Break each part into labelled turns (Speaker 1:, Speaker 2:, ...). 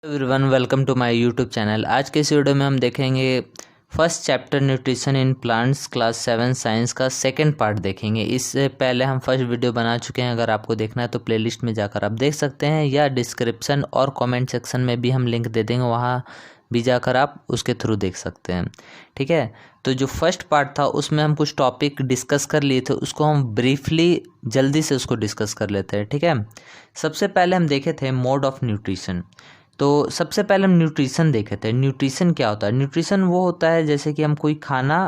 Speaker 1: Everyone welcome to my YouTube channel. आज के इस वीडियो में हम देखेंगे first chapter nutrition in plants class 7 science का सेकंड पार्ट देखेंगे। इससे पहले हम फर्स्ट वीडियो बना चुके हैं, अगर आपको देखना है तो प्लेलिस्ट में जाकर आप देख सकते हैं या डिस्क्रिप्शन और कमेंट सेक्शन में भी हम लिंक दे देंगे, वहाँ भी जाकर आप उसके थ्रू देख सकते हैं। ठीक है, तो जो फर्स्ट पार्ट था उसमें हम कुछ टॉपिक डिस्कस कर लिए थे, उसको हम ब्रीफली जल्दी से उसको डिस्कस कर लेते हैं। ठीक है, सबसे पहले हम देखे थे मोड ऑफ न्यूट्रिशन। तो सबसे पहले हम न्यूट्रिशन देखे थे। न्यूट्रिशन क्या होता है? न्यूट्रिशन वो होता है जैसे कि हम कोई खाना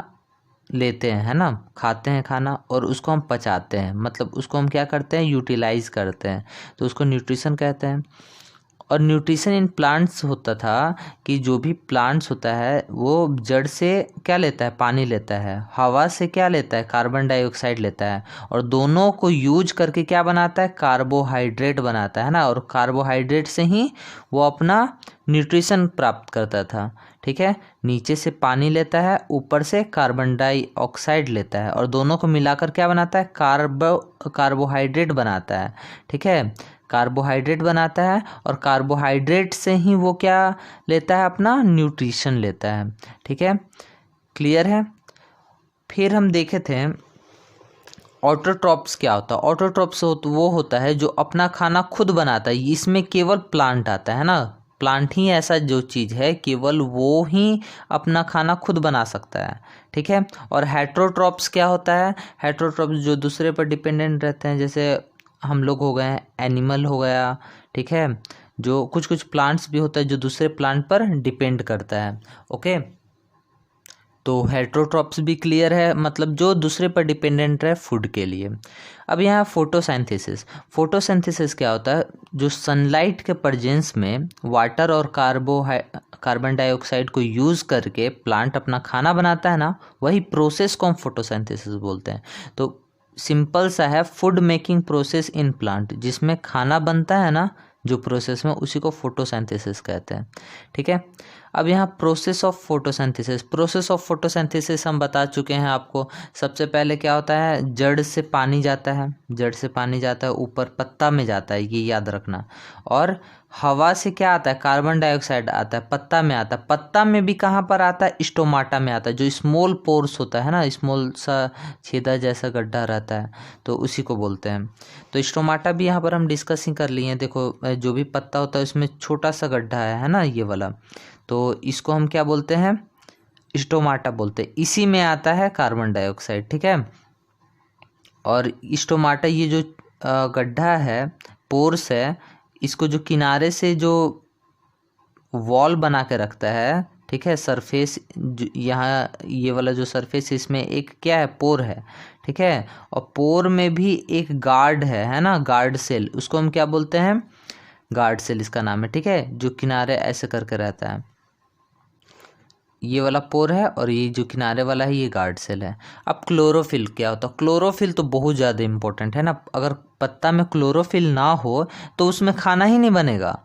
Speaker 1: लेते हैं, है ना, खाते हैं खाना और उसको हम पचाते हैं, मतलब उसको हम क्या करते हैं, यूटिलाइज करते हैं, तो उसको न्यूट्रिशन कहते हैं। और न्यूट्रिशन इन प्लांट्स होता था कि जो भी प्लांट्स होता है वो जड़ से क्या लेता है, पानी लेता है, हवा से क्या लेता है, कार्बन डाइऑक्साइड लेता है, और दोनों को यूज करके क्या बनाता है, कार्बोहाइड्रेट बनाता है ना, और कार्बोहाइड्रेट से ही वो अपना न्यूट्रिशन प्राप्त करता था। ठीक है, नीचे से पानी लेता है, ऊपर से कार्बन डाइऑक्साइड लेता है, और दोनों को मिलाकर क्या बनाता है, कार्बोहाइड्रेट बनाता है। ठीक है, कार्बोहाइड्रेट बनाता है और कार्बोहाइड्रेट से ही वो क्या लेता है, अपना न्यूट्रिशन लेता है। ठीक है, क्लियर है। फिर हम देखे थे ऑटोट्रॉप्स क्या होता है। ऑटोट्रॉप्स वो होता है जो अपना खाना खुद बनाता है, इसमें केवल प्लांट आता है ना, प्लांट ही ऐसा जो चीज़ है केवल वो ही अपना खाना खुद बना सकता है। ठीक है, और हेट्रोट्रॉप्स क्या होता है, हेट्रोट्रॉप्स जो दूसरे पर डिपेंडेंट रहते हैं, जैसे हम लोग हो गए, एनिमल हो गया। ठीक है, जो कुछ कुछ प्लांट्स भी होता है जो दूसरे प्लांट पर डिपेंड करता है। ओके, तो हेट्रोट्रॉप्स भी क्लियर है, मतलब जो दूसरे पर डिपेंडेंट है फूड के लिए। अब यहाँ फोटोसिंथेसिस। फोटोसिंथेसिस क्या होता है, जो सनलाइट के प्रेजेंस में वाटर और कार्बन डाइऑक्साइड को यूज़ करके प्लांट अपना खाना बनाता है ना, वही प्रोसेस को हम फोटोसिंथेसिस बोलते हैं। तो सिंपल सा है, food making process in plant, जिसमें खाना बनता है ना जो प्रोसेस में, उसी को फोटोसिंथेसिस कहते हैं। ठीक है, अब यहाँ process of photosynthesis. Process of photosynthesis हम बता चुके हैं आपको। सबसे पहले क्या होता है, जड़ से पानी जाता है, जड़ से पानी जाता है, ऊपर पत्ता में जाता है, ये याद रखना। और हवा से क्या आता है, कार्बन डाइऑक्साइड आता है, पत्ता में आता है। पत्ता में भी कहाँ पर आता है, स्टोमाटा में आता है, जो स्मॉल पोर्स होता है ना, स्मॉल सा छेदा जैसा गड्ढा रहता है, तो उसी को बोलते हैं। तो स्टोमाटा भी यहाँ पर हम डिस्कस ही कर लिए हैं। देखो, जो भी पत्ता होता है उसमें छोटा सा गड्ढा है ना, ये वाला, तो इसको हम क्या बोलते हैं, स्टोमाटा बोलते हैं। इसी में आता है कार्बन डाइऑक्साइड। ठीक है, और स्टोमाटा ये जो गड्ढा है, पोर्स है, इसको जो किनारे से जो वॉल बना के रखता है, ठीक है, सरफेस, यहाँ ये वाला जो सरफेस, इसमें एक क्या है, पोर है। ठीक है, और पोर में भी एक गार्ड है ना, गार्ड सेल, उसको हम क्या बोलते हैं, गार्ड सेल इसका नाम है। ठीक है, जो किनारे ऐसे करके रहता है, ये वाला पोर है, और ये जो किनारे वाला है ये गार्ड सेल है। अब क्लोरोफिल क्या होता है? क्लोरोफिल तो बहुत ज़्यादा इंपॉर्टेंट है ना, अगर पत्ता में क्लोरोफिल ना हो तो उसमें खाना ही नहीं बनेगा।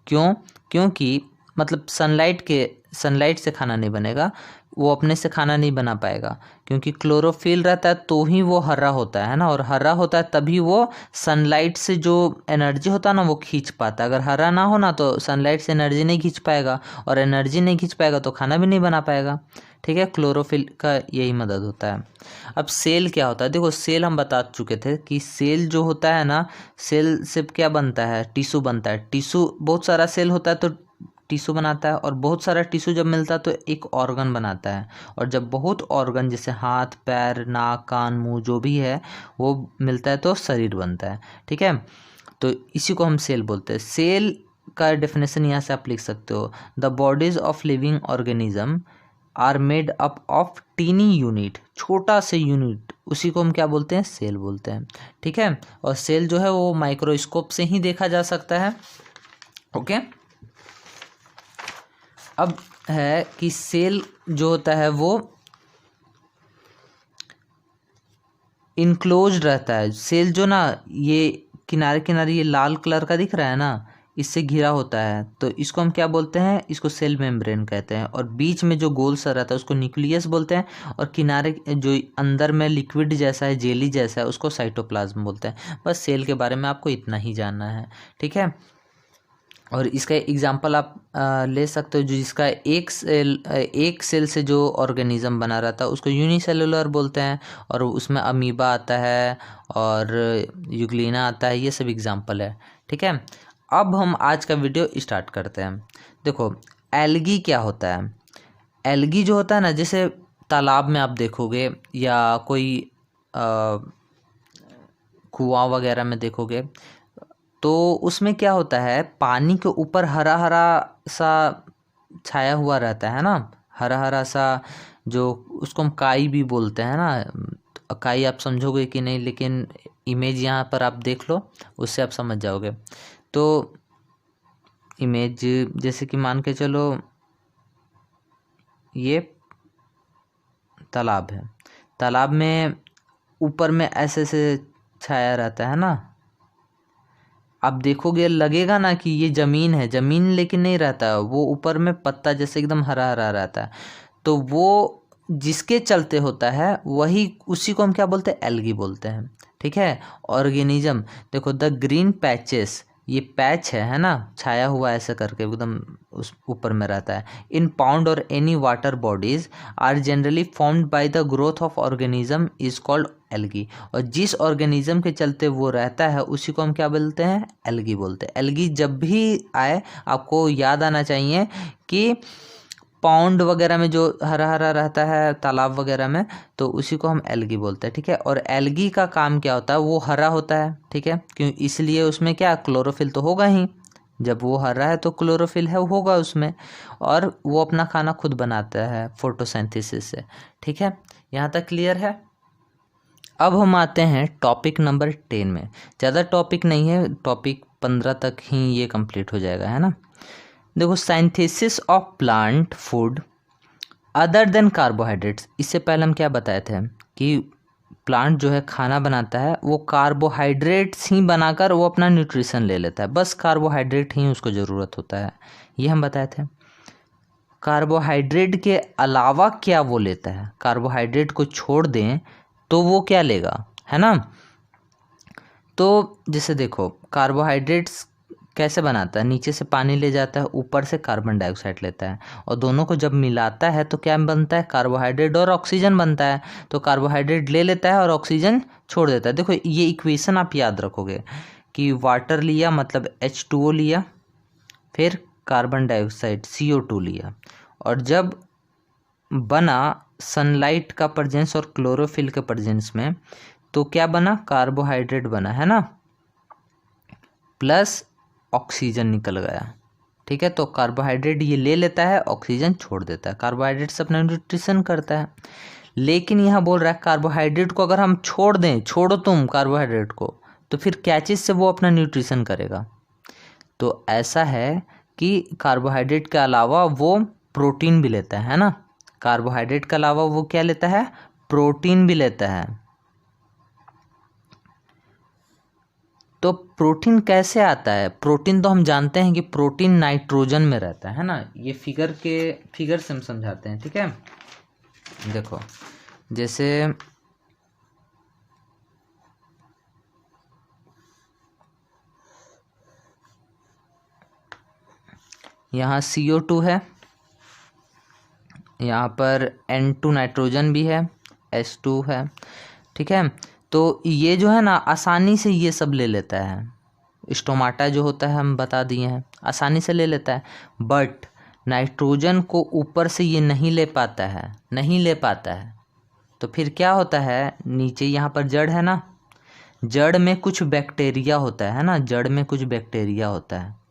Speaker 1: क्यों? क्योंकि मतलब सनलाइट से खाना नहीं बनेगा, वो अपने से खाना नहीं बना पाएगा, क्योंकि क्लोरोफिल रहता है तो ही वो हरा होता है ना, और हरा होता है तभी वो सनलाइट से जो एनर्जी होता है ना वो खींच पाता है। अगर हरा ना हो ना तो सनलाइट से एनर्जी नहीं खींच पाएगा, और एनर्जी नहीं खींच पाएगा तो खाना भी नहीं बना पाएगा। ठीक है, क्लोरोफिल का यही मदद होता है। अब सेल क्या होता है? देखो, सेल हम बता चुके थे कि सेल जो होता है ना, सेल से क्या बनता है, टिश्यू बनता है। टिश्यू, बहुत सारा सेल होता है तो टिश्यू बनाता है, और बहुत सारा टिश्यू जब मिलता है तो एक ऑर्गन बनाता है, और जब बहुत ऑर्गन जैसे हाथ, पैर, नाक, कान, मुंह जो भी है वो मिलता है तो शरीर बनता है। ठीक है, तो इसी को हम सेल बोलते हैं। सेल का डेफिनेशन यहाँ से आप लिख सकते हो, the bodies of living organism are made up of tiny unit, छोटा से यूनिट, उसी को हम क्या बोलते हैं, सेल बोलते हैं। ठीक है, और सेल जो है वो माइक्रोस्कोप से ही देखा जा सकता है। ओके, अब है कि सेल जो होता है वो इनक्लोज्ड रहता है। सेल जो ना, ये किनारे किनारे ये लाल कलर का दिख रहा है ना, इससे घिरा होता है, तो इसको हम क्या बोलते हैं, इसको सेल मेम्ब्रेन कहते हैं। और बीच में जो गोल सा रहता है उसको न्यूक्लियस बोलते हैं, और किनारे जो अंदर में लिक्विड जैसा है, जेली जैसा है, उसको साइटोप्लाज्म बोलते हैं। बस सेल के बारे में आपको इतना ही जानना है। ठीक है, और इसका एग्जांपल आप ले सकते हो, जो जिसका एक सेल से जो ऑर्गेनिज्म बना रहता है उसको यूनिसेलुलर बोलते हैं, और उसमें अमीबा आता है और यूग्लिना आता है, ये सब एग्जांपल है। ठीक है, अब हम आज का वीडियो स्टार्ट करते हैं। देखो एल्गी क्या होता है। एल्गी जो होता है ना, जैसे तालाब में आप देखोगे या कोई कुआं वगैरह में देखोगे, तो उसमें क्या होता है, पानी के ऊपर हरा हरा सा छाया हुआ रहता है ना, हरा हरा सा, जो उसको हम काई भी बोलते हैं ना। काई आप समझोगे कि नहीं, लेकिन इमेज यहाँ पर आप देख लो, उससे आप समझ जाओगे। तो इमेज जैसे कि मान के चलो ये तालाब है, तालाब में ऊपर में ऐसे से छाया रहता है ना। आप देखोगे लगेगा ना कि ये ज़मीन है, ज़मीन लेकिन नहीं रहता है, वो ऊपर में पत्ता जैसे एकदम हरा हरा रहता है। तो वो जिसके चलते होता है वही, उसी को हम क्या बोलते हैं, एल्गी बोलते हैं। ठीक है, ऑर्गेनिज्म देखो, द ग्रीन पैचेस, ये पैच है ना, छाया हुआ ऐसे करके एकदम उस ऊपर में रहता है। इन पाउंड और any water bodies are generally formed by the growth of organism is called algae. और जिस ऑर्गेनिज्म के चलते वो रहता है उसी को हम क्या बोलते हैं, एल्गी बोलते हैं। एल्गी जब भी आए आपको याद आना चाहिए कि पाउंड वगैरह में जो हरा हरा रहता है तालाब वगैरह में, तो उसी को हम एल्गी बोलते हैं। ठीक है, और एल्गी का काम क्या होता है, वो हरा होता है। ठीक है, क्यों, इसलिए उसमें क्या, क्लोरोफिल तो होगा ही, जब वो हरा है तो क्लोरोफिल है होगा उसमें, और वो अपना खाना खुद बनाता है फोटोसिंथेसिस से। ठीक है, यहाँ तक क्लियर है। अब हम आते हैं टॉपिक नंबर 10 में। ज़्यादा टॉपिक नहीं है, टॉपिक 15 तक ही ये कंप्लीट हो जाएगा, है ना। देखो, synthesis of plant food other than carbohydrates. इससे पहले हम क्या बताए थे कि प्लांट जो है खाना बनाता है वो कार्बोहाइड्रेट्स ही बनाकर वो अपना न्यूट्रिशन ले लेता है, बस कार्बोहाइड्रेट ही उसको ज़रूरत होता है, ये हम बताए थे। कार्बोहाइड्रेट के अलावा क्या वो लेता है, कार्बोहाइड्रेट को छोड़ दें तो वो क्या लेगा, है ना। तो जैसे देखो, कार्बोहाइड्रेट्स कैसे बनाता है, नीचे से पानी ले जाता है, ऊपर से कार्बन डाइऑक्साइड लेता है, और दोनों को जब मिलाता है तो क्या बनता है, कार्बोहाइड्रेट और ऑक्सीजन बनता है। तो कार्बोहाइड्रेट ले लेता है और ऑक्सीजन छोड़ देता है। देखो ये इक्वेशन आप याद रखोगे कि वाटर लिया मतलब H2O लिया, फिर कार्बन डाइऑक्साइड CO2 लिया, और जब बना सनलाइट का प्रेजेंस और क्लोरोफिल के प्रेजेंस में, तो क्या बना, कार्बोहाइड्रेट बना, है ना, प्लस ऑक्सीजन निकल गया। ठीक है, तो कार्बोहाइड्रेट ये ले लेता है, ऑक्सीजन छोड़ देता है, कार्बोहाइड्रेट से अपना न्यूट्रिशन करता है। लेकिन यहाँ बोल रहा है कार्बोहाइड्रेट को अगर हम छोड़ दें, छोड़ो तुम कार्बोहाइड्रेट को, तो फिर क्या चीज़ से वो अपना न्यूट्रिशन करेगा। तो ऐसा है कि कार्बोहाइड्रेट के अलावा वो प्रोटीन भी लेता है ना, कार्बोहाइड्रेट के अलावा वो क्या लेता है, प्रोटीन भी लेता है। तो प्रोटीन कैसे आता है, प्रोटीन तो हम जानते हैं कि प्रोटीन नाइट्रोजन में रहता है ना, ये फिगर से हम समझाते हैं। ठीक है, देखो जैसे यहाँ CO2 है, यहाँ पर N2 नाइट्रोजन भी है, H2 है। ठीक है, तो ये जो है ना आसानी से ये सब ले लेता है, स्टोमाटा जो होता है हम बता दिए हैं, आसानी से ले लेता है। बट नाइट्रोजन को ऊपर से ये नहीं ले पाता है, तो फिर क्या होता है, नीचे यहाँ पर जड़ है ना, जड़ में कुछ बैक्टीरिया होता है ना, जड़ में कुछ बैक्टीरिया होता है,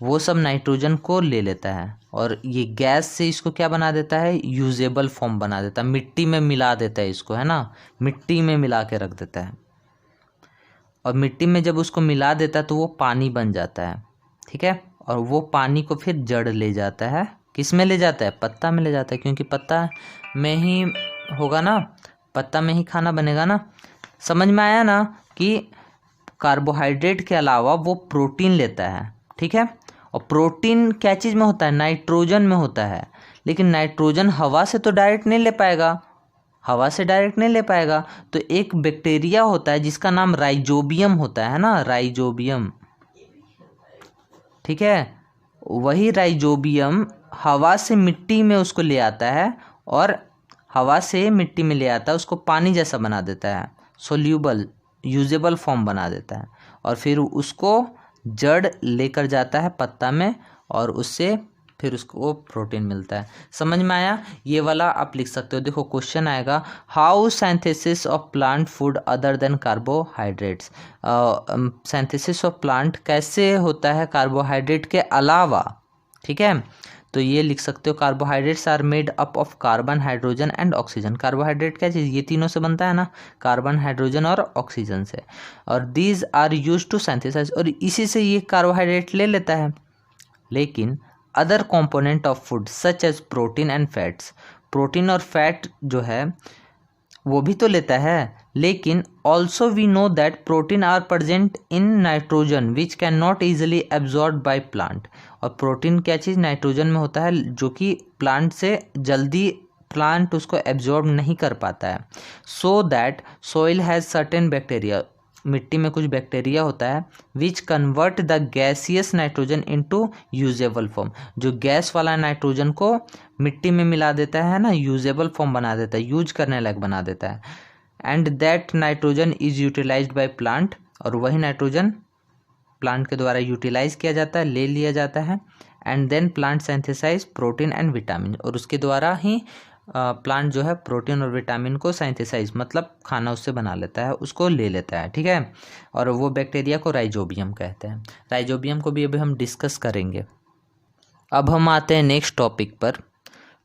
Speaker 1: वो सब नाइट्रोजन को ले लेता है, और ये गैस से इसको क्या बना देता है, यूजेबल फॉर्म बना देता है, मिट्टी में मिला देता है इसको, है ना, मिट्टी में मिला के रख देता है, और मिट्टी में जब उसको मिला देता है तो वो पानी बन जाता है। ठीक है, और वो पानी को फिर जड़ ले जाता है, किस में ले जाता है, पत्ता में ले जाता है, क्योंकि पत्ता में ही होगा ना, पत्ता में ही खाना बनेगा ना। समझ में आया ना कि कार्बोहाइड्रेट के अलावा वो प्रोटीन लेता है। ठीक है, और प्रोटीन क्या चीज़ में होता है, नाइट्रोजन में होता है, लेकिन नाइट्रोजन हवा से तो डायरेक्ट नहीं ले पाएगा, तो एक बैक्टीरिया होता है जिसका नाम राइजोबियम होता है ना, राइजोबियम, ठीक है। वही राइजोबियम हवा से मिट्टी में उसको ले आता है और हवा से मिट्टी में ले आता है, उसको पानी जैसा बना देता है, सोल्यूबल यूजेबल फॉर्म बना देता है, और फिर उसको जड़ लेकर जाता है पत्ता में और उससे फिर उसको प्रोटीन मिलता है। समझ में आया? ये वाला आप लिख सकते हो। देखो क्वेश्चन आएगा, how synthesis of plant food other than carbohydrates. Synthesis of plant कैसे होता है कार्बोहाइड्रेट के अलावा, ठीक है। तो ये लिख सकते हो, carbohydrates are made up of carbon, hydrogen and oxygen. Carbohydrate क्या चीज़, ये तीनों से बनता है ना, कार्बन, हाइड्रोजन और ऑक्सीजन से। और these are use to synthesise, और इसी से ये कार्बोहाइड्रेट ले लेता है। लेकिन other component of food such as protein and fats, protein और फैट जो है वो भी तो लेता है, लेकिन also we know that protein are present in nitrogen which can not easily absorb by plant. और प्रोटीन क्या चीज़, नाइट्रोजन में होता है जो कि प्लांट से जल्दी प्लांट उसको एब्जॉर्ब नहीं कर पाता है। So that soil has certain bacteria, मिट्टी में कुछ बैक्टीरिया होता है which convert the gaseous nitrogen into usable form, जो गैस वाला नाइट्रोजन को मिट्टी में मिला देता है ना, यूजेबल फॉर्म बना देता है, यूज करने लायक बना देता है। And that nitrogen is utilised by plant, और वही नाइट्रोजन प्लांट के द्वारा यूटिलाइज किया जाता है, ले लिया जाता है। And then plant synthesise protein and vitamin, और उसके द्वारा ही प्लांट जो है प्रोटीन और विटामिन को सिंथेसाइज मतलब खाना उससे बना लेता है, उसको ले लेता है, ठीक है। और वो बैक्टीरिया को राइजोबियम कहते हैं। राइजोबियम को भी अभी हम डिस्कस करेंगे। अब हम आते हैं नेक्स्ट टॉपिक पर।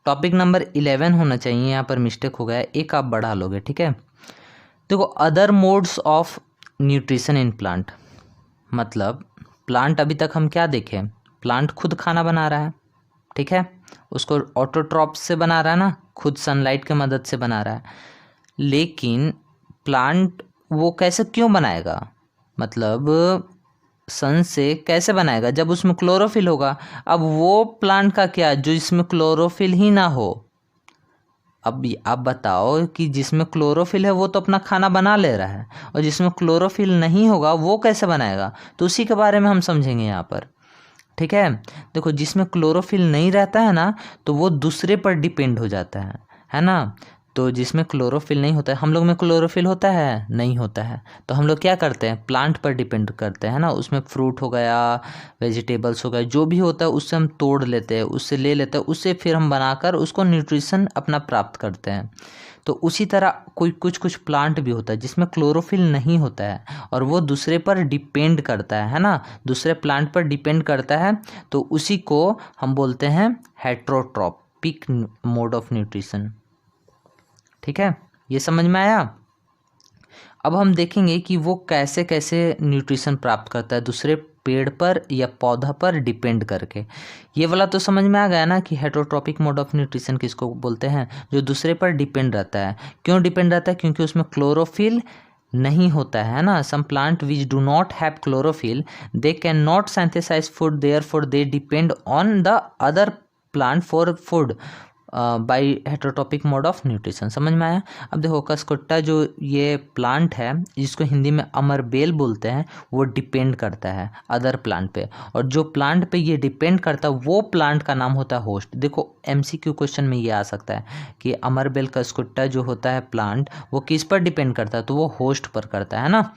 Speaker 1: टॉपिक नंबर 11 होना चाहिए, यहाँ पर मिस्टेक हो गया, एक आप बढ़ा लोगे, ठीक है। देखो, other modes of nutrition in plant, मतलब प्लांट अभी तक हम क्या देखें, प्लांट खुद खाना बना रहा है, ठीक है, उसको ऑटोट्रॉप से बना रहा है ना, खुद सनलाइट की मदद से बना रहा है। लेकिन प्लांट वो कैसे क्यों बनाएगा, मतलब सन से कैसे बनाएगा, जब उसमें क्लोरोफिल होगा। अब वो प्लांट का क्या जो इसमें क्लोरोफिल ही ना हो। अब आप बताओ कि जिसमें क्लोरोफिल है वो तो अपना खाना बना ले रहा है, और जिसमें क्लोरोफिल नहीं होगा वो कैसे बनाएगा, तो उसी के बारे में हम समझेंगे यहाँ पर, ठीक है। देखो, जिसमें क्लोरोफिल नहीं रहता है ना, तो वो दूसरे पर डिपेंड हो जाता है ना। तो जिसमें क्लोरोफिल नहीं होता है, हम लोग में क्लोरोफिल होता है, नहीं होता है, तो हम लोग क्या करते हैं, प्लांट पर डिपेंड करते हैं ना। उसमें फ्रूट हो गया, वेजिटेबल्स हो गए, जो भी होता है उससे हम तोड़ लेते हैं, उससे ले लेते हैं, उससे फिर हम बनाकर उसको न्यूट्रिशन अपना प्राप्त करते हैं। तो उसी तरह कोई कुछ प्लांट भी होता है जिसमें क्लोरोफिल नहीं होता है, और वो दूसरे पर डिपेंड करता है ना, दूसरे प्लांट पर डिपेंड करता है, तो उसी को हम बोलते हैं हेट्रोट्रॉपिक मोड ऑफ न्यूट्रिशन, ठीक है। ये समझ में आया? अब हम देखेंगे कि वो कैसे कैसे न्यूट्रिशन प्राप्त करता है, दूसरे पेड़ पर या पौधा पर डिपेंड करके। ये वाला तो समझ में आ गया ना कि हेटरोट्रॉपिक मोड ऑफ न्यूट्रिशन किसको बोलते हैं, जो दूसरे पर डिपेंड रहता है। क्यों डिपेंड रहता है? क्योंकि उसमें क्लोरोफिल नहीं होता है ना। Some plant which do not have chlorophyll they can not synthesise food, therefore they depend on the other plant for food by heterotrophic mode of nutrition. समझ में आया? अब देखो, कसकुट्टा जो ये प्लांट है जिसको हिंदी में अमरबेल बोलते हैं, वो डिपेंड करता है अदर प्लांट पे, और जो प्लांट पे ये डिपेंड करता है वो प्लांट का नाम होता है होस्ट। देखो, MCQ क्वेश्चन में ये आ सकता है कि अमरबेल कसकुट्टा जो होता है प्लांट, वो किस पर डिपेंड करता है, तो वो होस्ट पर करता है ना।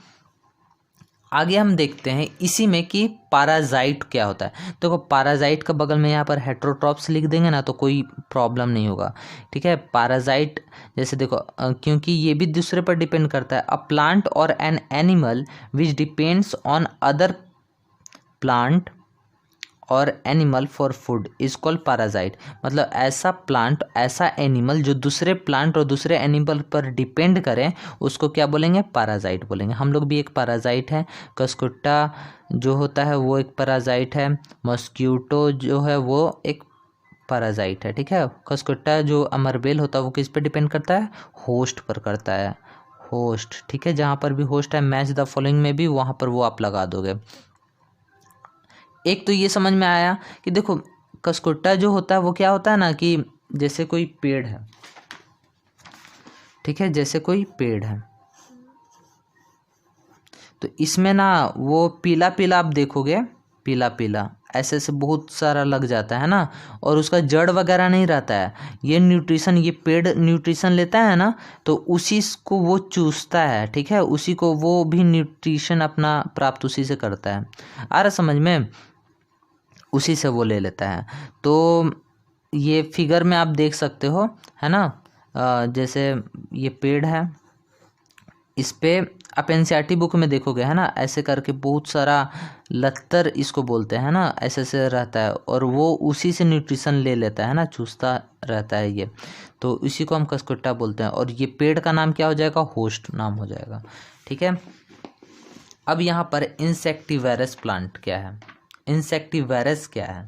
Speaker 1: आगे हम देखते हैं इसी में कि पैरासाइट क्या होता है। देखो, पैरासाइट का बगल में यहाँ पर हेटरोट्रॉप्स लिख देंगे ना तो कोई प्रॉब्लम नहीं होगा, ठीक है। पैरासाइट जैसे देखो, क्योंकि ये भी दूसरे पर डिपेंड करता है। अ प्लांट और an animal which depends on other plant और animal for food is called parasite. मतलब ऐसा प्लांट, ऐसा एनिमल जो दूसरे प्लांट और दूसरे एनिमल पर डिपेंड करें, उसको क्या बोलेंगे? पैरासाइट बोलेंगे। हम लोग भी एक पैरासाइट है। कसकुट्टा जो होता है वो एक पैरासाइट है। मॉस्क्यूटो जो है वो एक पैरासाइट है, ठीक है। कसकुट्टा जो अमरबेल होता है वो किस पर डिपेंड करता है? होस्ट पर करता है, होस्ट, ठीक है। जहाँ पर भी होस्ट है, मैच द फॉलोइंग में भी वहाँ पर वो आप लगा दोगे। एक तो ये समझ में आया कि देखो, कसकुट्टा जो होता है वो क्या होता है ना, कि जैसे कोई पेड़ है, ठीक है, जैसे कोई पेड़ है, तो इसमें ना वो पीला पीला आप देखोगे, पीला पीला ऐसे ऐसे बहुत सारा लग जाता है ना, और उसका जड़ वगैरह नहीं रहता है। ये न्यूट्रिशन, ये पेड़ न्यूट्रिशन लेता है ना, तो उसी को वो चूसता है, ठीक है, उसी को वो भी न्यूट्रिशन अपना प्राप्त उसी से करता है। आ रहा समझ में, उसी से वो ले लेता है। तो ये फिगर में आप देख सकते हो, है ना, जैसे ये पेड़ है, इस पे आप एनसीईआरटी बुक में देखोगे, है ना, ऐसे करके बहुत सारा लत्तर इसको बोलते हैं ना, ऐसे ऐसे रहता है, और वो उसी से न्यूट्रिशन ले लेता है ना, चूसता रहता है ये, तो इसी को हम कसकुट्टा बोलते हैं। और ये पेड़ का नाम क्या हो जाएगा, होस्ट नाम हो जाएगा, ठीक है। अब यहाँ पर इंसेक्टिवेरस प्लांट क्या है, इंसेक्टिवेरस क्या है।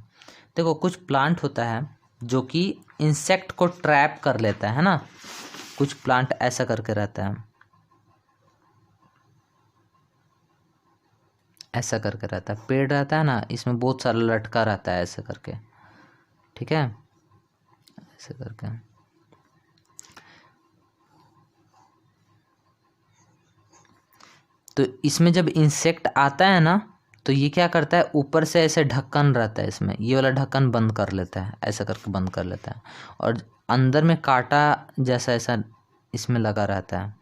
Speaker 1: देखो कुछ प्लांट होता है जो कि इंसेक्ट को ट्रैप कर लेता है ना, कुछ प्लांट ऐसा करके रहता है, ऐसा करके रहता है, पेड़ रहता है ना, इसमें बहुत सारा लटका रहता है ऐसे करके, ठीक है, ऐसे करके। तो इसमें जब इंसेक्ट आता है ना, तो ये क्या करता है, ऊपर से ऐसे ढक्कन रहता है इसमें, ये वाला ढक्कन बंद कर लेता है, ऐसा करके बंद कर लेता है, और अंदर में कांटा जैसा ऐसा इसमें लगा रहता है।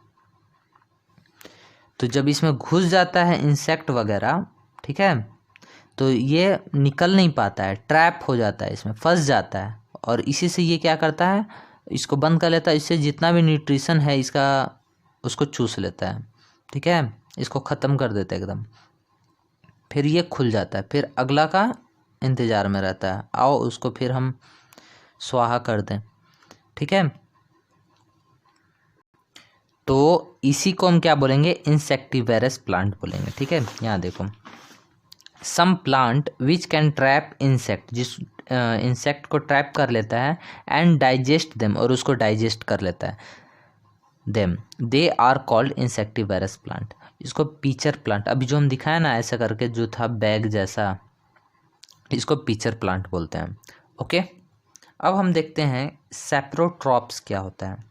Speaker 1: तो जब इसमें घुस जाता है इंसेक्ट वगैरह, ठीक है, तो ये निकल नहीं पाता है, ट्रैप हो जाता है, इसमें फंस जाता है, और इसी से ये क्या करता है, इसको बंद कर लेता है, इससे जितना भी न्यूट्रिशन है इसका उसको चूस लेता है, ठीक है, इसको ख़त्म कर देता है एकदम। फिर ये खुल जाता है, फिर अगला का इंतज़ार में रहता है, आओ उसको फिर हम स्वाहा कर दें, ठीक है। तो इसी को हम क्या बोलेंगे, इंसेक्टिवेरस प्लांट बोलेंगे, ठीक है। यहाँ देखो, some plant which can trap insect, जिस इंसेक्ट को ट्रैप कर लेता है, एंड डाइजेस्ट देम, और उसको डाइजेस्ट कर लेता है, them they are called insectivorous plant. इसको पीचर प्लांट, अभी जो हम दिखाया ना ऐसा करके जो था बैग जैसा, इसको पीचर प्लांट बोलते हैं, ओके। अब हम देखते हैं सेप्रोट्रॉप्स क्या होता है।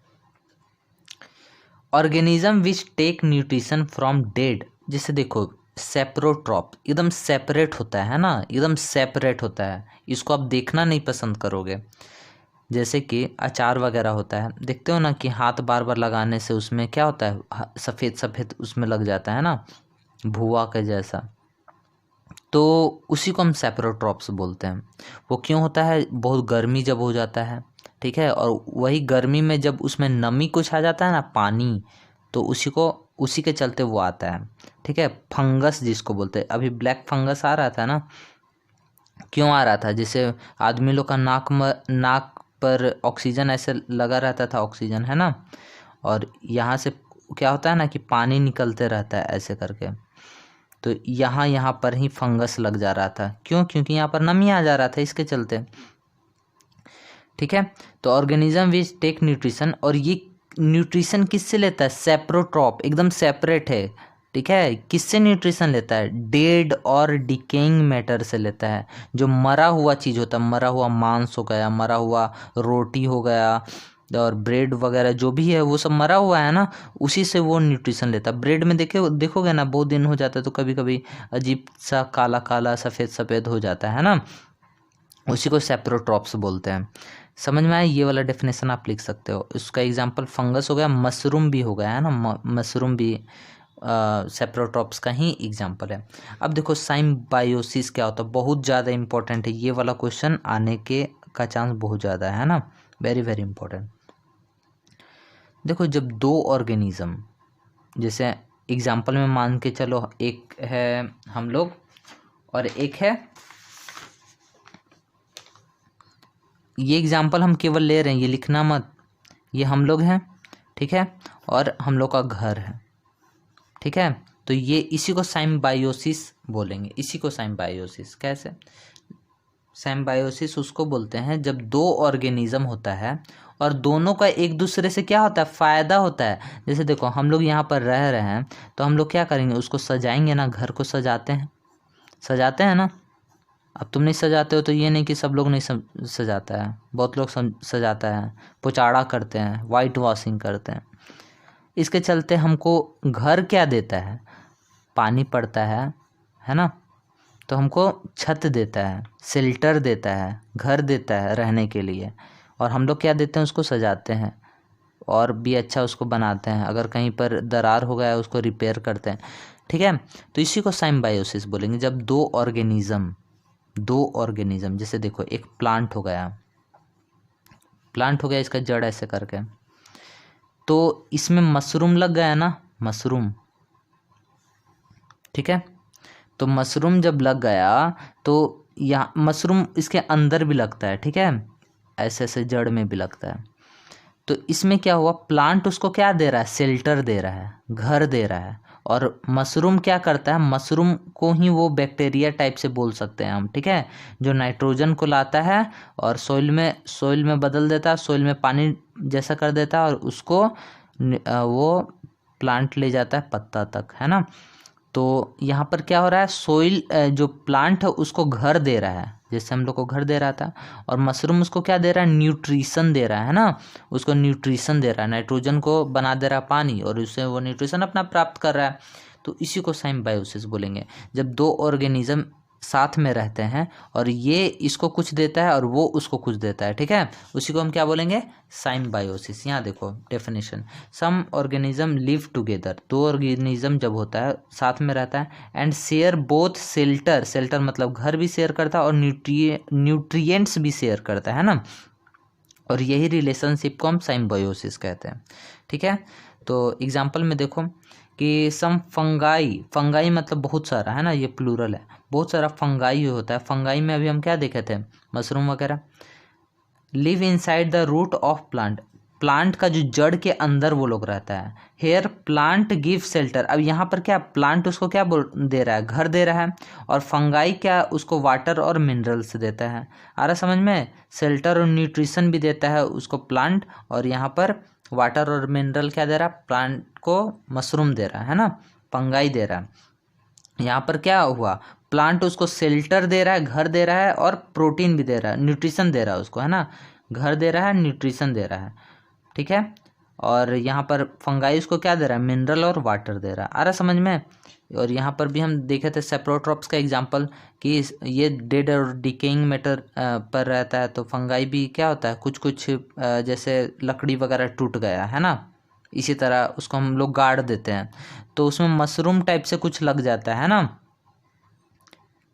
Speaker 1: Organism which take nutrition from dead, जैसे देखो सेप्रोट्रॉप एकदम सेपरेट होता है ना, एकदम सेपरेट होता है, इसको आप देखना नहीं पसंद करोगे। जैसे कि अचार वगैरह होता है, देखते हो ना कि हाथ बार बार लगाने से उसमें क्या होता है, सफ़ेद सफ़ेद उसमें लग जाता है ना, भुआ के जैसा, तो उसी को हम सेप्रोट्रॉप्स बोलते हैं। वो क्यों होता है, बहुत गर्मी जब हो जाता है, ठीक है, और वही गर्मी में जब उसमें नमी कुछ आ जाता है ना, पानी, तो उसी के चलते वो आता है, ठीक है। फंगस जिसको बोलते हैं, अभी ब्लैक फंगस आ रहा था ना, क्यों आ रहा था, जैसे आदमी लोग का नाक पर ऑक्सीजन ऐसे लगा रहता था, ऑक्सीजन, है ना, और यहाँ से क्या होता है ना कि पानी निकलते रहता है ऐसे करके, तो यहाँ पर ही फंगस लग जा रहा था, क्यों, क्योंकि यहाँ पर नमी आ जा रहा था, इसके चलते, ठीक है। तो ऑर्गेनिज्म विच टेक न्यूट्रिशन, और ये न्यूट्रिशन किससे लेता है, सेप्रोट्रॉप, एकदम सेपरेट है, ठीक है। किससे न्यूट्रिशन लेता है, डेड और डिकेइंग मैटर से लेता है, जो मरा हुआ चीज़ होता है, मरा हुआ मांस हो गया, मरा हुआ रोटी हो गया, और ब्रेड वगैरह जो भी है वो सब मरा हुआ है ना, उसी से वो न्यूट्रिशन लेता है। ब्रेड में देखोगे ना, बहुत दिन हो जाता है तो कभी कभी अजीब सा काला काला सफ़ेद सफ़ेद हो जाता है ना, उसी को सेप्रोट्रॉप्स बोलते हैं। समझ में आया, ये वाला डेफिनेशन आप लिख सकते हो। इसका एग्जांपल फंगस हो गया, मशरूम भी हो गया है ना, मशरूम भी सेप्रोट्रॉप्स का ही एग्जांपल है। अब देखो साइम्बायोसिस क्या होता है, बहुत ज़्यादा इंपॉर्टेंट है, ये वाला क्वेश्चन आने का चांस बहुत ज़्यादा है ना, वेरी वेरी इंपॉर्टेंट। देखो जब दो ऑर्गेनिज्म, जैसे एग्जांपल में मान के चलो, एक है हम लोग और एक है, ये एग्जांपल हम केवल ले रहे हैं, ये लिखना मत, ये हम लोग हैं, ठीक है, और हम लोग का घर है, ठीक है। तो ये इसी को साइम्बायोसिस बोलेंगे, इसी को साइम्बायोसिस। कैसे, साइम्बायोसिस उसको बोलते हैं जब दो ऑर्गेनिज्म होता है और दोनों का एक दूसरे से क्या होता है, फ़ायदा होता है। जैसे देखो हम लोग यहाँ पर रह रहे हैं, तो हम लोग क्या करेंगे, उसको सजाएंगे ना, घर को सजाते हैं ना। अब तुम नहीं सजाते हो तो ये नहीं कि सब लोग नहीं सजाता है, बहुत लोग सजाता है, पुचाड़ा करते हैं, वाइट वॉशिंग करते हैं। इसके चलते हमको घर क्या देता है, पानी पड़ता है ना, तो हमको छत देता है, शेल्टर देता है, घर देता है रहने के लिए, और हम लोग क्या देते हैं, उसको सजाते हैं और भी अच्छा उसको बनाते हैं। अगर कहीं पर दरार हो गया है उसको रिपेयर करते हैं, ठीक है। तो इसी को साइम्बायोसिस बोलेंगे। जब दो ऑर्गेनिज्म जैसे देखो एक प्लांट हो गया, इसका जड़ ऐसे करके, तो इसमें मशरूम लग गया ना, मशरूम, ठीक है। तो मशरूम जब लग गया तो यहाँ मशरूम इसके अंदर भी लगता है, ठीक है, ऐसे ऐसे जड़ में भी लगता है। तो इसमें क्या हुआ, प्लांट उसको क्या दे रहा है, शेल्टर दे रहा है, घर दे रहा है, और मशरूम क्या करता है, मशरूम को ही वो बैक्टीरिया टाइप से बोल सकते हैं हम, ठीक है, जो नाइट्रोजन को लाता है और सॉइल में बदल देता है, सॉइल में पानी जैसा कर देता है, और उसको वो प्लांट ले जाता है पत्ता तक, है ना। तो यहाँ पर क्या हो रहा है, सोइल जो प्लांट है उसको घर दे रहा है, जैसे हम लोग को घर दे रहा था, और मशरूम उसको क्या दे रहा है, न्यूट्रिशन दे रहा है ना, उसको न्यूट्रिशन दे रहा है, नाइट्रोजन को बना दे रहा है पानी, और उससे वो न्यूट्रिशन अपना प्राप्त कर रहा है। तो इसी को साइम्बायोसिस बोलेंगे। जब दो ऑर्गेनिज्म साथ में रहते हैं और ये इसको कुछ देता है और वो उसको कुछ देता है, ठीक है, उसी को हम क्या बोलेंगे, साइम्बायोसिस। यहाँ देखो definition, some organism live together, दो ऑर्गेनिज्म जब होता है साथ में रहता है, एंड शेयर बोथ शेल्टर मतलब घर भी शेयर करता है और न्यूट्रिएंट्स भी शेयर करता है ना, और यही रिलेशनशिप को हम साइम्बायोसिस कहते हैं, ठीक है। तो एग्जाम्पल में देखो कि सम फंगाई मतलब बहुत सारा, है ना, ये प्लूरल है, बहुत सारा फंगाई होता है। फंगाई में अभी हम क्या देखे थे, मशरूम वगैरह। Live inside the root of plant का जो जड़ के अंदर वो लोग रहता है। हेयर प्लांट गिव शेल्टर, अब यहाँ पर क्या प्लांट उसको क्या दे रहा है, घर दे रहा है, और फंगाई क्या उसको वाटर और मिनरल्स देता है। आ रहा समझ में, शेल्टर और न्यूट्रिशन भी देता है उसको प्लांट, और यहाँ पर वाटर और मिनरल क्या दे रहा है, प्लांट को मशरूम दे रहा है ना, फंगाई दे रहा है। यहाँ पर क्या हुआ, प्लांट उसको शेल्टर दे रहा है, घर दे रहा है, और प्रोटीन भी दे रहा है, न्यूट्रिशन दे रहा है उसको, है ना, घर दे रहा है, न्यूट्रिशन दे रहा है, ठीक है। और यहाँ पर फंगाई उसको क्या दे रहा है, मिनरल और वाटर दे रहा है। आ रहा समझ में। और यहाँ पर भी हम देखे थे सेप्रोट्रॉप्स का एग्जांपल कि ये डेड और डिकेइंग मैटर पर रहता है, तो फंगाई भी क्या होता है, कुछ जैसे लकड़ी वगैरह टूट गया है ना, इसी तरह उसको हम लोग गाड़ देते हैं, तो उसमें मशरूम टाइप से कुछ लग जाता है ना,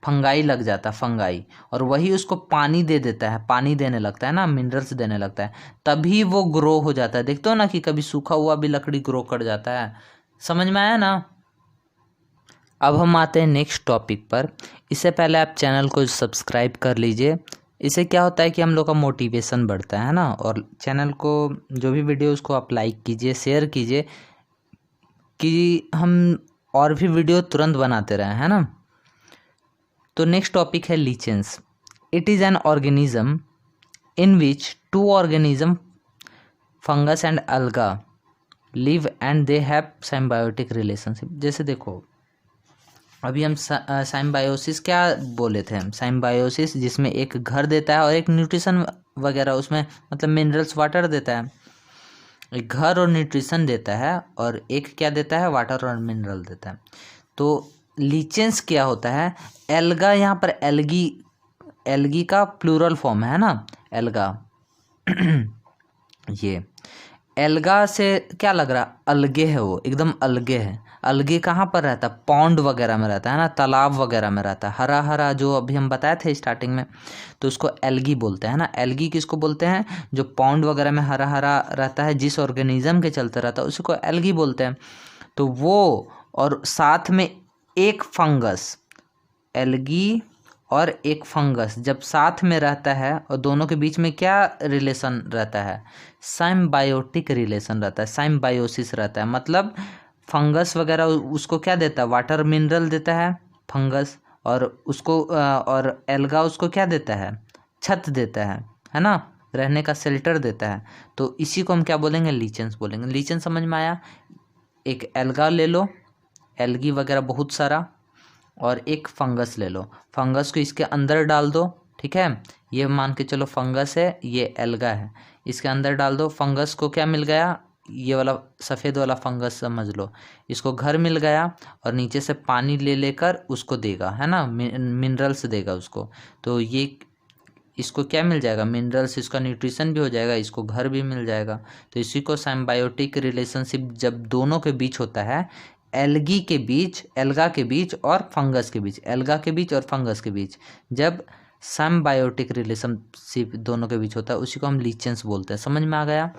Speaker 1: फंगाई लग जाता, फंगाई, और वही उसको पानी दे देता है, पानी देने लगता है ना, मिनरल्स देने लगता है, तभी वो ग्रो हो जाता है। देखते हो ना कि कभी सूखा हुआ भी लकड़ी ग्रो कर जाता है। समझ में आया ना। अब हम आते हैं नेक्स्ट टॉपिक पर। इससे पहले आप चैनल को सब्सक्राइब कर लीजिए। इससे क्या होता है कि हम लोग का मोटिवेशन बढ़ता है ना, और चैनल को जो भी वीडियो उसको आप लाइक कीजिए, शेयर कीजिए, कि हम और भी वीडियो तुरंत बनाते रहें, है ना। तो नेक्स्ट टॉपिक है lichens. It is an organism in which two organism fungus and alga live and they have symbiotic relationship. जैसे देखो अभी हम साइम्बायोसिस क्या बोले थे, साइम्बायोसिस जिसमें एक घर देता है और एक न्यूट्रिशन वगैरह, उसमें मतलब मिनरल्स वाटर देता है, एक घर और न्यूट्रिशन देता है, और एक क्या देता है, वाटर और मिनरल देता है। तो लीचेंस क्या होता है, एल्गा, यहाँ पर एल्गी का प्लूरल फॉर्म है ना, एल्गा ये एल्गा से क्या लग रहा, अलगे है, वो एकदम अलगे है। अलगे कहाँ पर रहता है, पॉन्ड वगैरह में रहता है ना, तालाब वगैरह में रहता है, हरा हरा, जो अभी हम बताए थे स्टार्टिंग में, तो उसको एल्गी बोलते हैं ना। एल्गी किसको बोलते हैं, जो पॉन्ड वगैरह में हरा हरा रहता है, जिस ऑर्गेनिज्म के चलते रहता है उसी को एल्गी बोलते हैं। तो वो, और साथ में एक फंगस, एल्गी और एक फंगस जब साथ में रहता है, और दोनों के बीच में क्या रिलेशन रहता है, साइम्बायोटिक रिलेशन रहता है, साइम्बायोसिस रहता है। मतलब फंगस वगैरह उसको क्या देता है, वाटर मिनरल देता है फंगस, और उसको और एल्गा उसको क्या देता है, छत देता है ना, रहने का शेल्टर देता है। तो इसी को हम क्या बोलेंगे, लीचेंस बोलेंगे। लीचेन समझ में आया। एक एल्गा ले लो, एल्गी वगैरह बहुत सारा, और एक फंगस ले लो, फंगस को इसके अंदर डाल दो, ठीक है, ये मान के चलो फंगस है, ये एल्गा है, इसके अंदर डाल दो, फंगस को क्या मिल गया, ये वाला सफ़ेद वाला फंगस समझ लो, इसको घर मिल गया और नीचे से पानी ले लेकर उसको देगा, है ना, मिनरल्स देगा उसको। तो ये इसको क्या मिल जाएगा, मिनरल्स, इसका न्यूट्रिशन भी हो जाएगा, इसको घर भी मिल जाएगा। तो इसी को सिम्बायोटिक रिलेशनशिप जब दोनों के बीच होता है, एल्गी के बीच, एल्गा के बीच और फंगस के बीच, एल्गा के बीच और फंगस के बीच जब सिम्बायोटिक रिलेशनशिप दोनों के बीच होता है, उसी को हम लीचेंस बोलते हैं। समझ में आ गया।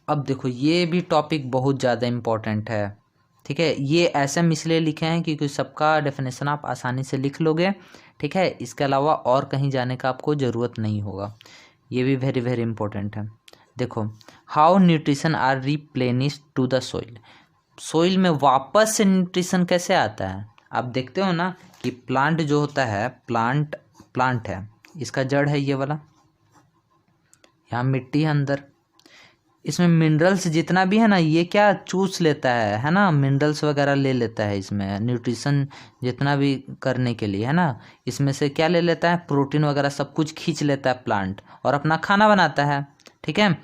Speaker 1: अब देखो ये भी टॉपिक बहुत ज़्यादा इम्पोर्टेंट है, ठीक है। ये ऐसे हम इसलिए लिखे हैं क्योंकि सबका डेफिनेशन आप आसानी से लिख लोगे, ठीक है। इसके अलावा और कहीं जाने का आपको ज़रूरत नहीं होगा। ये भी वेरी वेरी इंपॉर्टेंट है। देखो, how nutrition are replenished to the soil. Soil में वापस से न्यूट्रिशन कैसे आता है। आप देखते हो ना कि प्लांट जो होता है, प्लांट है, इसका जड़ है ये वाला, यहाँ मिट्टी है अंदर, इसमें मिनरल्स जितना भी है ना, ये क्या चूस लेता है ना, मिनरल्स वगैरह ले लेता है इसमें, न्यूट्रिशन जितना भी करने के लिए, है ना। इसमें से क्या ले लेता है, प्रोटीन वगैरह सब कुछ खींच लेता है प्लांट और अपना खाना बनाता है, ठीक है।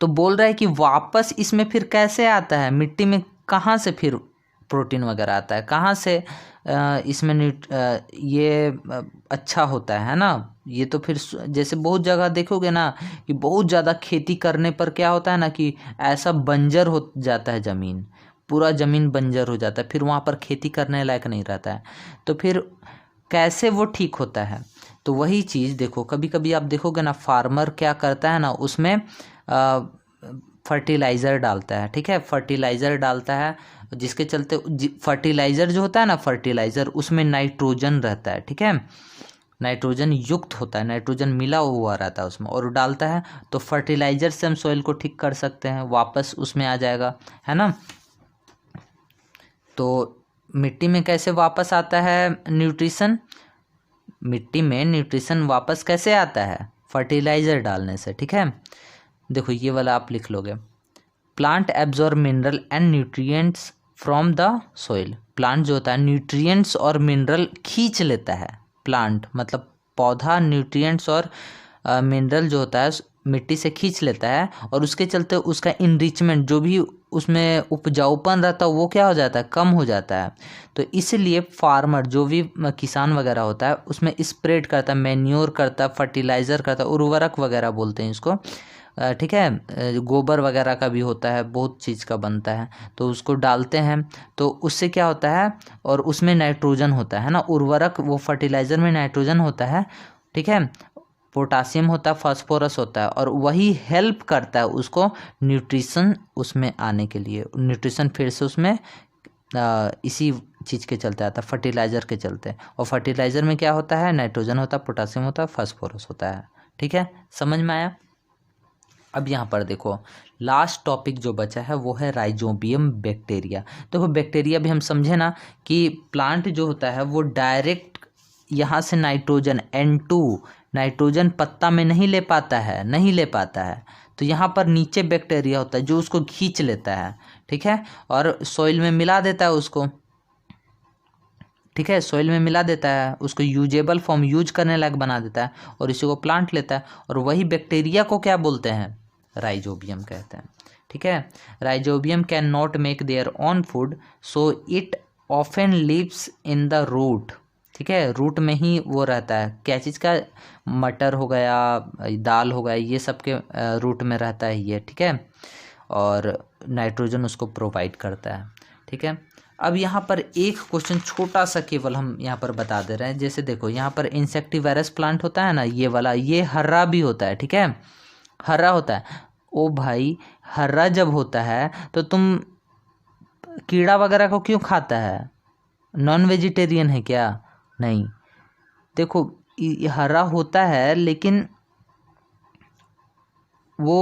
Speaker 1: तो बोल रहा है कि वापस इसमें फिर कैसे आता है, मिट्टी में कहाँ से फिर प्रोटीन वगैरह आता है, कहाँ से इसमें ये अच्छा होता है ना। ये तो फिर जैसे बहुत जगह देखोगे ना कि बहुत ज़्यादा खेती करने पर क्या होता है ना कि ऐसा बंजर हो जाता है ज़मीन, पूरा ज़मीन बंजर हो जाता है, फिर वहाँ पर खेती करने लायक नहीं रहता है। तो फिर कैसे वो ठीक होता है। तो वही चीज़ देखो, कभी कभी आप देखोगे ना, फार्मर क्या करता है ना, उसमें फर्टिलाइज़र डालता है, ठीक है। फर्टिलाइज़र डालता है जिसके चलते फर्टिलाइज़र जो होता है ना, फर्टिलाइज़र उसमें नाइट्रोजन रहता है, ठीक है, नाइट्रोजन युक्त होता है, नाइट्रोजन मिला हुआ रहता है उसमें, और डालता है तो फर्टिलाइज़र से हम सॉइल को ठीक कर सकते हैं, वापस उसमें आ जाएगा, है ना। तो मिट्टी में कैसे वापस आता है न्यूट्रिशन, मिट्टी में न्यूट्रिशन वापस कैसे आता है, फर्टिलाइज़र डालने से, ठीक है। देखो ये वाला आप लिख लोगे, plant absorb mineral and nutrients from the soil. Plant जो होता है न्यूट्रिएंट्स और मिनरल खींच लेता है, प्लांट मतलब पौधा न्यूट्रिएंट्स और मिनरल जो होता है मिट्टी से खींच लेता है, और उसके चलते उसका इनरिचमेंट जो भी उसमें उपजाऊपन रहता है वो क्या हो जाता है, कम हो जाता है। तो इसलिए फार्मर जो भी किसान वगैरह होता है उसमें स्प्रेड करता है, मैन्योर करता है, फर्टिलाइज़र करता है, उर्वरक वगैरह बोलते हैं इसको, ठीक है। गोबर वगैरह का भी होता है, बहुत चीज़ का बनता है, तो उसको डालते हैं। तो उससे क्या होता है, और उसमें नाइट्रोजन होता है ना, उर्वरक वो फर्टिलाइज़र में नाइट्रोजन होता है, ठीक है, पोटासियम होता है, फास्फोरस होता है, और वही हेल्प करता है उसको न्यूट्रिशन उसमें आने के लिए। न्यूट्रिशन फिर से उसमें इसी चीज़ के चलते आता है, फर्टिलाइज़र के चलते। और फर्टिलाइज़र में क्या होता है, नाइट्रोजन होता है, पोटासियम होता है, फास्फोरस होता है, ठीक है। समझ में आया। अब यहाँ पर देखो लास्ट टॉपिक जो बचा है वो है राइजोबियम बैक्टीरिया। देखो बैक्टीरिया भी हम समझे ना कि प्लांट जो होता है वो डायरेक्ट यहाँ से नाइट्रोजन N2 नाइट्रोजन पत्ता में नहीं ले पाता है, तो यहाँ पर नीचे बैक्टीरिया होता है जो उसको खींच लेता है, ठीक है, और सॉइल में मिला देता है उसको, ठीक है, सॉइल में मिला देता है उसको, यूजेबल फॉर्म यूज करने लायक बना देता है, और इसी को प्लांट लेता है। और वही बैक्टीरिया को क्या बोलते हैं, राइजोबियम कहते हैं, ठीक है। Rhizobium can not make their own food so it often lives in the root, ठीक है, रूट में ही वो रहता है। क्या चीज़ का, मटर हो गया, दाल हो गया, ये सब के रूट में रहता है ये, ठीक है, और नाइट्रोजन उसको प्रोवाइड करता है, ठीक है। अब यहाँ पर एक क्वेश्चन छोटा सा केवल हम यहाँ पर बता दे रहे हैं। जैसे देखो यहाँ पर इंसेक्टिवायरस प्लांट होता है ना, ये वाला, ये हरा भी होता है, ठीक है, हरा होता है। ओ भाई, हरा जब होता है तो तुम कीड़ा वगैरह को क्यों खाता है, नॉन वेजिटेरियन है क्या, नहीं। देखो हरा होता है लेकिन वो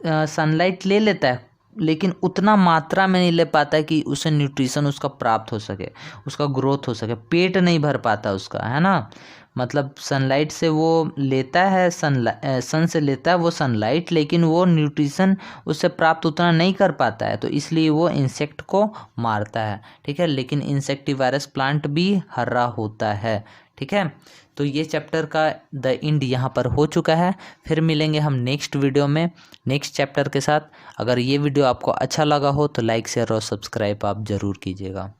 Speaker 1: सनलाइट ले लेता है, लेकिन उतना मात्रा में नहीं ले पाता है कि उसे न्यूट्रिशन उसका प्राप्त हो सके, उसका ग्रोथ हो सके, पेट नहीं भर पाता उसका, है ना। मतलब सनलाइट से वो लेता है, सन से लेता है वो सनलाइट, लेकिन वो न्यूट्रिशन उससे प्राप्त उतना नहीं कर पाता है, तो इसलिए वो इंसेक्ट को मारता है, ठीक है। लेकिन इंसेक्टिवायरस प्लांट भी हरा होता है, ठीक है, तो ये चैप्टर का द एंड यहाँ पर हो चुका है। फिर मिलेंगे हम नेक्स्ट वीडियो में नेक्स्ट चैप्टर के साथ। अगर ये वीडियो आपको अच्छा लगा हो तो लाइक शेयर और सब्सक्राइब आप ज़रूर कीजिएगा।